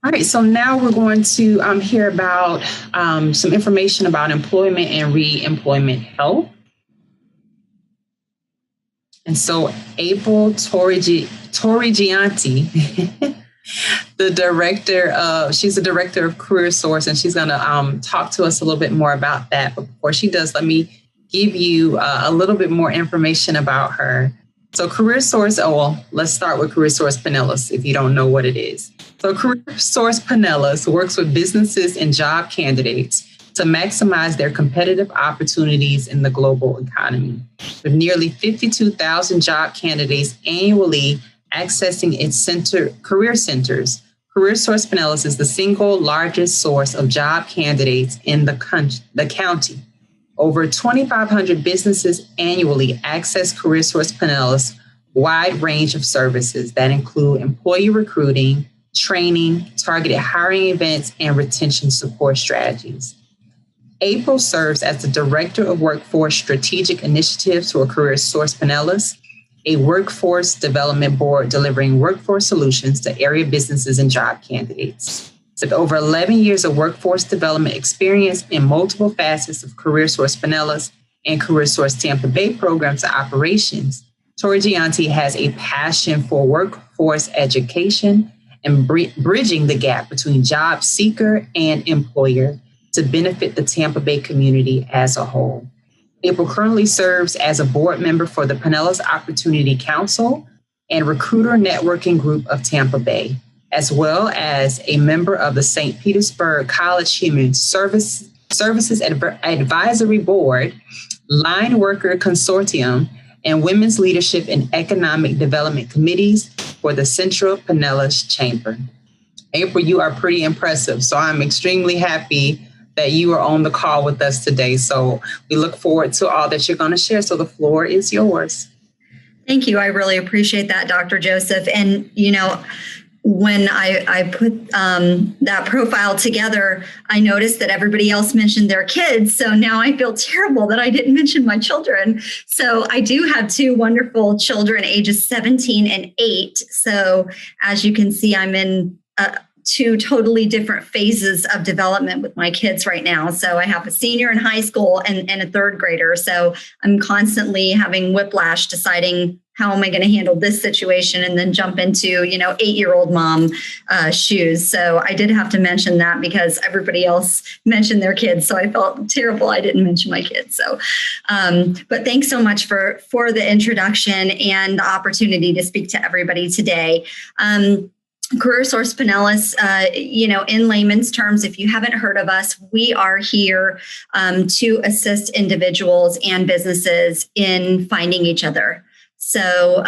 All right, so now we're going to hear about some information about employment and re-employment health. And so April Torrigianti, she's the director of Career Source, and she's going to talk to us a little bit more about that. But before she does, let me give you a little bit more information about her. So Career Source, let's start with Career Source Pinellas, if you don't know what it is. So Career Source Pinellas works with businesses and job candidates to maximize their competitive opportunities in the global economy. With nearly 52,000 job candidates annually accessing its career centers, Career Source Pinellas is the single largest source of job candidates in the county. Over 2,500 businesses annually access Career Source Pinellas' wide range of services that include employee recruiting, training, targeted hiring events, and retention support strategies. April serves as the Director of Workforce Strategic Initiatives for Career Source Pinellas, a workforce development board delivering workforce solutions to area businesses and job candidates. With over 11 years of workforce development experience in multiple facets of Career Source Pinellas and Career Source Tampa Bay programs and operations, Torrigianti has a passion for workforce education and bridging the gap between job seeker and employer to benefit the Tampa Bay community as a whole. April currently serves as a board member for the Pinellas Opportunity Council and Recruiter Networking Group of Tampa Bay, as well as a member of the St. Petersburg College Human Services Advisory Board, Line Worker Consortium, and Women's Leadership and Economic Development Committees for the Central Pinellas Chamber. April, you are pretty impressive, so I'm extremely happy that you are on the call with us today. So we look forward to all that you're going to share. So the floor is yours. Thank you. I really appreciate that, Dr. Joseph. And, when I put that profile together, I noticed that everybody else mentioned their kids. So now I feel terrible that I didn't mention my children. So I do have two wonderful children, ages 17 and 8. So as you can see, I'm in two totally different phases of development with my kids right now. So I have a senior in high school and a third grader. So I'm constantly having whiplash deciding how am I going to handle this situation and then jump into, 8-year-old mom shoes. So I did have to mention that because everybody else mentioned their kids. So I felt terrible I didn't mention my kids. So, but thanks so much for the introduction and the opportunity to speak to everybody today. Career Source Pinellas, in layman's terms, if you haven't heard of us, we are here to assist individuals and businesses in finding each other. So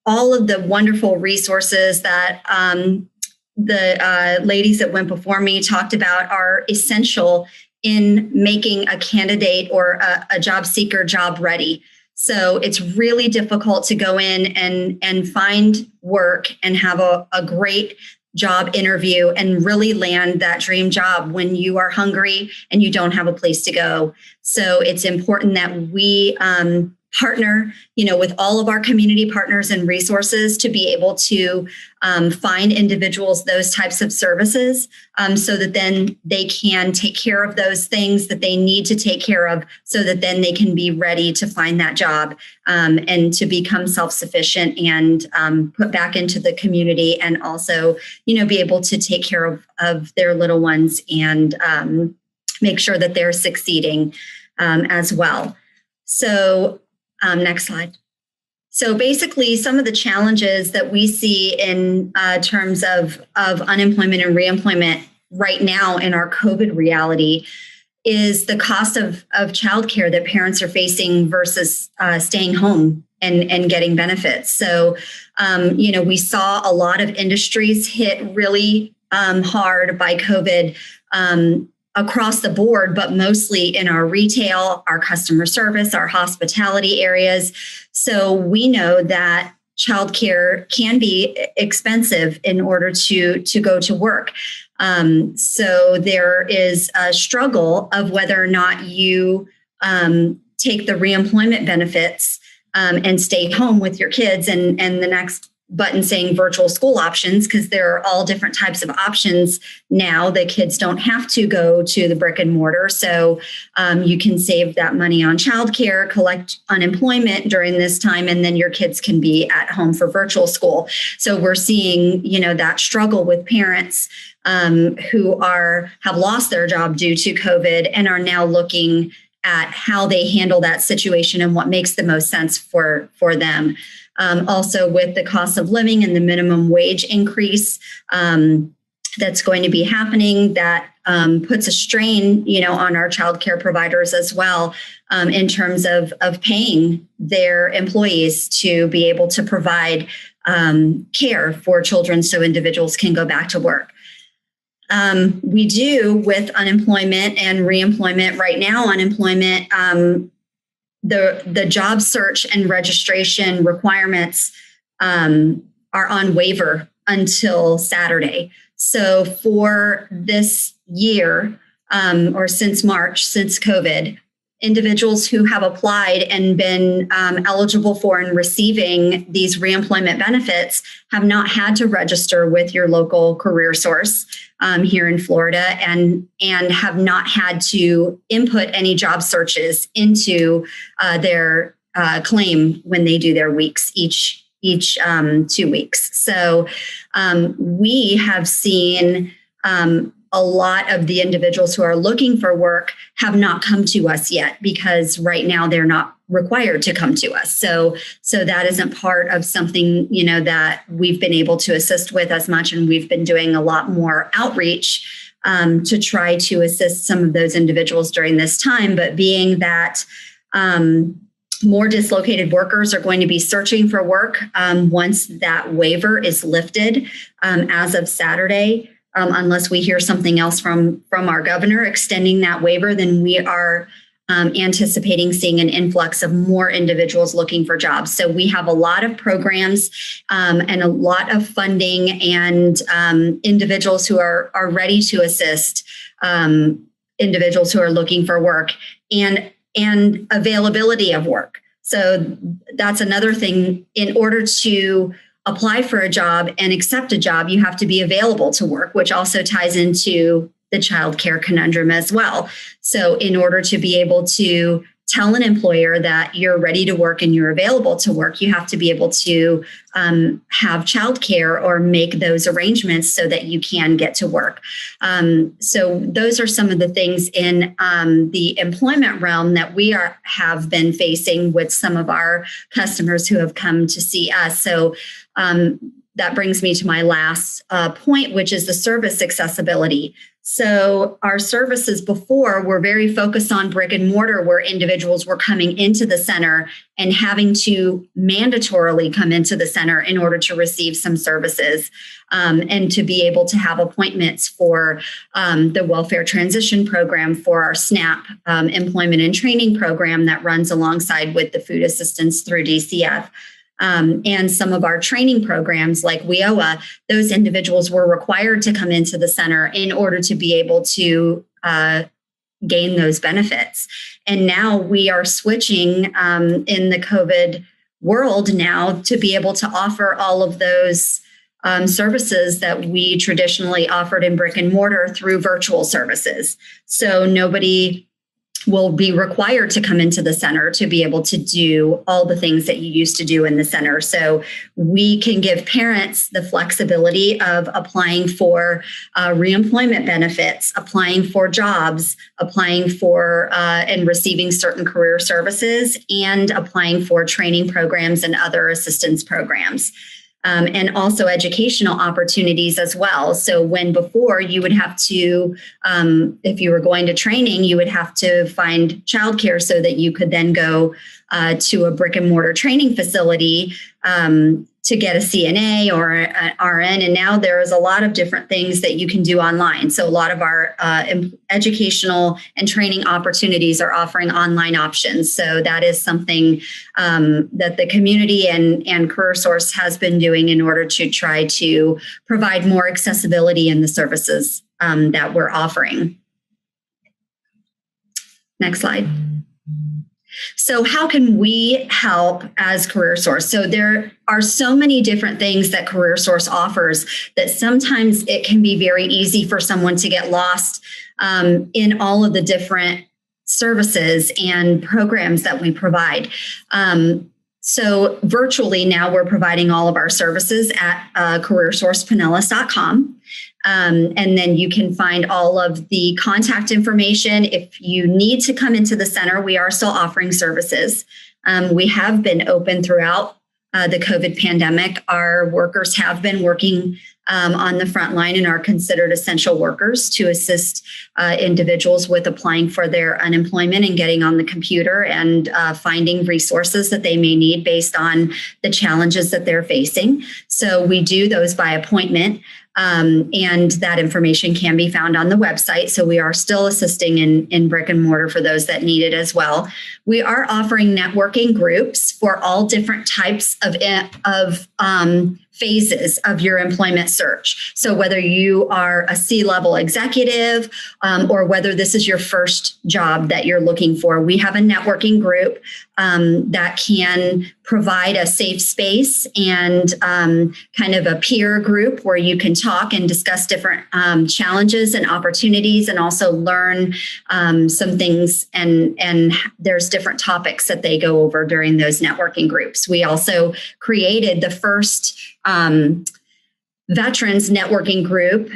all of the wonderful resources that the ladies that went before me talked about are essential in making a candidate or a job seeker job ready. So it's really difficult to go in and find work and have a great job interview and really land that dream job when you are hungry and you don't have a place to go. So it's important that we partner, with all of our community partners and resources to be able to find individuals those types of services so that then they can take care of those things that they need to take care of so that then they can be ready to find that job and to become self-sufficient and put back into the community and also, be able to take care of their little ones and make sure that they're succeeding as well. So next slide. So basically, some of the challenges that we see in terms of unemployment and reemployment right now in our COVID reality is the cost of childcare that parents are facing versus staying home and getting benefits. So, we saw a lot of industries hit really hard by COVID across the board, but mostly in our retail, our customer service, our hospitality areas. So we know that childcare can be expensive in order to go to work. So there is a struggle of whether or not you take the reemployment benefits and stay home with your kids. And the next button saying virtual school options, because there are all different types of options now. The kids don't have to go to the brick and mortar. So you can save that money on childcare, collect unemployment during this time, and then your kids can be at home for virtual school. So we're seeing, that struggle with parents who have lost their job due to COVID and are now looking at how they handle that situation and what makes the most sense for them. Also, with the cost of living and the minimum wage increase that's going to be happening, that puts a strain, on our childcare providers as well, in terms of paying their employees to be able to provide care for children so individuals can go back to work. We do, with unemployment and reemployment right now, unemployment, the job search and registration requirements are on waiver until Saturday. So for this year, or since March, since COVID, individuals who have applied and been eligible for and receiving these reemployment benefits have not had to register with your local career source here in Florida, and have not had to input any job searches into their claim when they do their weeks each 2 weeks. So we have seen a lot of the individuals who are looking for work have not come to us yet, because right now they're not required to come to us. So that isn't part of something, that we've been able to assist with as much. And we've been doing a lot more outreach to try to assist some of those individuals during this time. But being that more dislocated workers are going to be searching for work once that waiver is lifted as of Saturday. Unless we hear something else from our governor extending that waiver, then we are anticipating seeing an influx of more individuals looking for jobs. So we have a lot of programs and a lot of funding and individuals who are ready to assist individuals who are looking for work and availability of work. So that's another thing. In order to apply for a job and accept a job, you have to be available to work, which also ties into the childcare conundrum as well. So in order to be able to tell an employer that you're ready to work and you're available to work, you have to be able to have childcare or make those arrangements so that you can get to work. So those are some of the things in the employment realm that we have been facing with some of our customers who have come to see us. So that brings me to my last point, which is the service accessibility. So our services before were very focused on brick and mortar, where individuals were coming into the center and having to mandatorily come into the center in order to receive some services and to be able to have appointments for the welfare transition program, for our SNAP employment and training program that runs alongside with the food assistance through DCF. And some of our training programs like WIOA, those individuals were required to come into the center in order to be able to gain those benefits. And now we are switching in the COVID world now to be able to offer all of those services that we traditionally offered in brick and mortar through virtual services. So nobody will be required to come into the center to be able to do all the things that you used to do in the center. So we can give parents the flexibility of applying for reemployment benefits, applying for jobs, applying for and receiving certain career services, and applying for training programs and other assistance programs. And also educational opportunities as well. So when before you would have to, if you were going to training, you would have to find childcare so that you could then go to a brick and mortar training facility to get a CNA or an RN. And now there is a lot of different things that you can do online. So a lot of our educational and training opportunities are offering online options. So that is something that the community and CareerSource has been doing in order to try to provide more accessibility in the services that we're offering. Next slide. So how can we help as CareerSource? So there are so many different things that CareerSource offers that sometimes it can be very easy for someone to get lost in all of the different services and programs that we provide. So virtually now we're providing all of our services at careersourcepinellas.com. And then you can find all of the contact information. If you need to come into the center, we are still offering services. We have been open throughout the COVID pandemic. Our workers have been working on the front line and are considered essential workers to assist individuals with applying for their unemployment and getting on the computer and finding resources that they may need based on the challenges that they're facing. So we do those by appointment. And that information can be found on the website. So we are still assisting in brick and mortar for those that need it as well. We are offering networking groups for all different types of phases of your employment search. So whether you are a C-level executive or whether this is your first job that you're looking for, we have a networking group that can provide a safe space and kind of a peer group where you can talk and discuss different challenges and opportunities and also learn some things. And there's different topics that they go over during those networking groups. We also created the first veterans networking group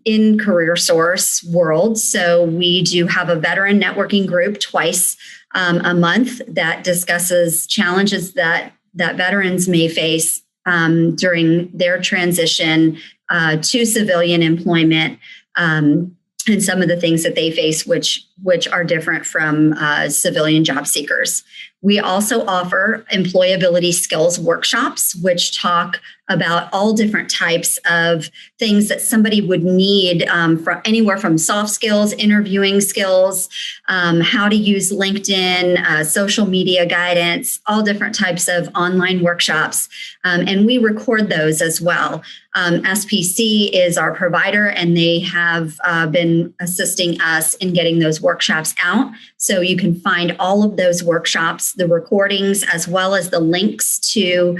in CareerSource world. So we do have a veteran networking group twice a month that discusses challenges that veterans may face during their transition to civilian employment, and some of the things that they face, which are different from civilian job seekers. We also offer employability skills workshops, which talk about all different types of things that somebody would need from anywhere from soft skills, interviewing skills, how to use LinkedIn, social media guidance, all different types of online workshops. And we record those as well. SPC is our provider, and they have been assisting us in getting those workshops out. So you can find all of those workshops, the recordings, as well as the links to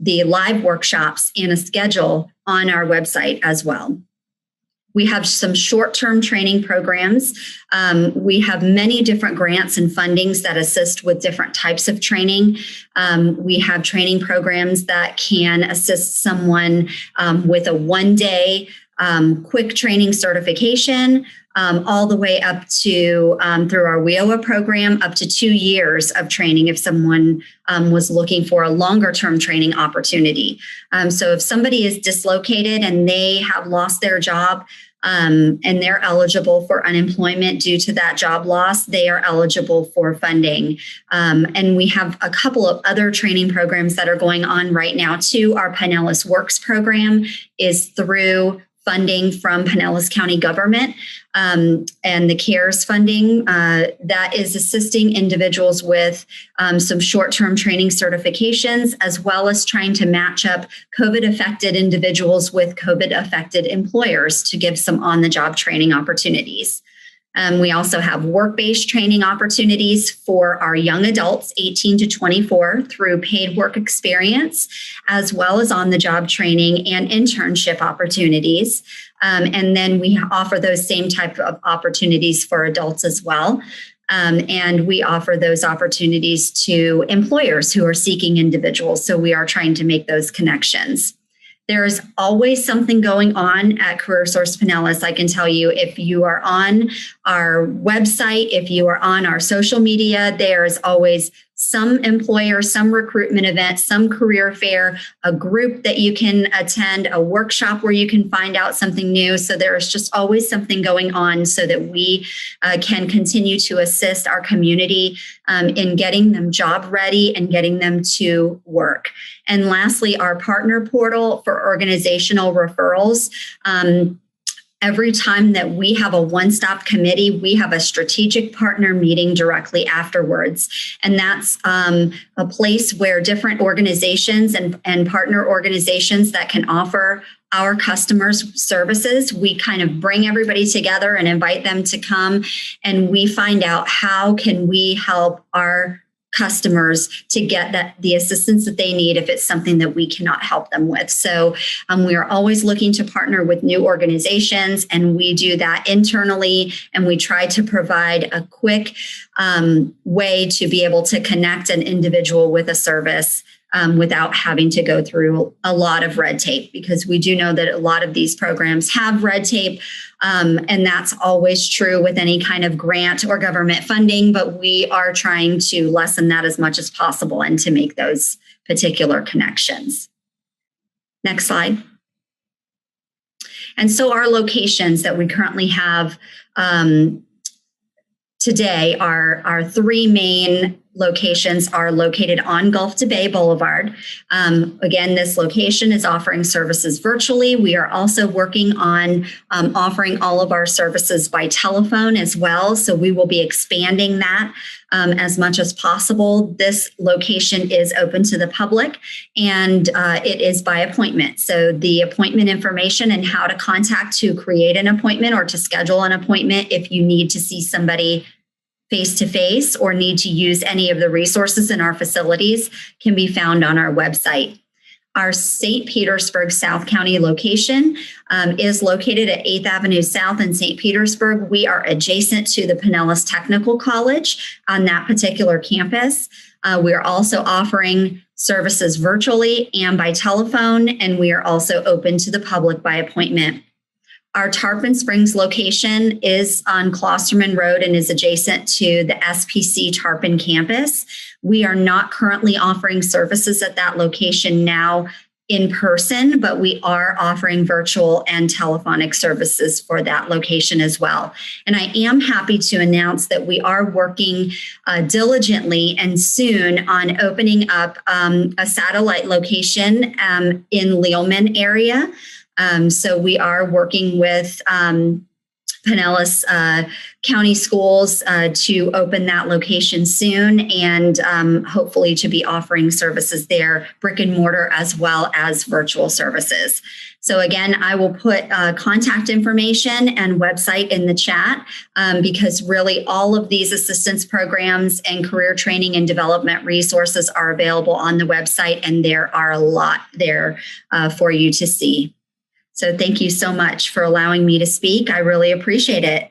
the live workshops and a schedule on our website as well. We have some short-term training programs. We have many different grants and fundings that assist with different types of training. We have training programs that can assist someone with a one-day quick training certification, all the way up to, through our WIOA program, up to 2 years of training if someone was looking for a longer term training opportunity. So if somebody is dislocated and they have lost their job and they're eligible for unemployment due to that job loss, they are eligible for funding. And we have a couple of other training programs that are going on right now too. Our Pinellas Works program is through funding from Pinellas County government and the CARES funding that is assisting individuals with some short-term training certifications, as well as trying to match up COVID-affected individuals with COVID-affected employers to give some on-the-job training opportunities. We also have work-based training opportunities for our young adults, 18 to 24, through paid work experience, as well as on-the-job training and internship opportunities. And then we offer those same type of opportunities for adults as well. And we offer those opportunities to employers who are seeking individuals. So we are trying to make those connections. There's always something going on at CareerSource Pinellas. I can tell you, if you are on our website, if you are on our social media, there's always some employer, some recruitment event, some career fair, a group that you can attend, a workshop where you can find out something new. So there's just always something going on so that we can continue to assist our community in getting them job ready and getting them to work. And lastly, our partner portal for organizational referrals. every time that we have a one-stop committee, we have a strategic partner meeting directly afterwards. And that's a place where different organizations and partner organizations that can offer our customers services, we kind of bring everybody together and invite them to come, and we find out how can we help our customers to get the assistance that they need if it's something that we cannot help them with. So we are always looking to partner with new organizations, and we do that internally, and we try to provide a quick way to be able to connect an individual with a service without having to go through a lot of red tape, because we do know that a lot of these programs have red tape, and that's always true with any kind of grant or government funding, but we are trying to lessen that as much as possible and to make those particular connections. Next slide. And so our locations that we currently have today, our three main locations are located on Gulf to Bay Boulevard. Again, this location is offering services virtually. We are also working on offering all of our services by telephone as well. So we will be expanding that as much as possible. This location is open to the public, and it is by appointment. So the appointment information and how to contact to create an appointment or to schedule an appointment if you need to see somebody face-to-face or need to use any of the resources in our facilities can be found on our website. Our St. Petersburg South County location is located at 8th Avenue South in St. Petersburg. We are adjacent to the Pinellas Technical College on that particular campus. We are also offering services virtually and by telephone, and we are also open to the public by appointment. Our Tarpon Springs location is on Klosterman Road and is adjacent to the SPC Tarpon campus. We are not currently offering services at that location now in person, but we are offering virtual and telephonic services for that location as well. And I am happy to announce that we are working diligently and soon on opening up a satellite location in Lealman area. So we are working with Pinellas County Schools to open that location soon, and hopefully to be offering services there, brick and mortar as well as virtual services. So again, I will put contact information and website in the chat because really all of these assistance programs and career training and development resources are available on the website, and there are a lot there for you to see. So thank you so much for allowing me to speak. I really appreciate it.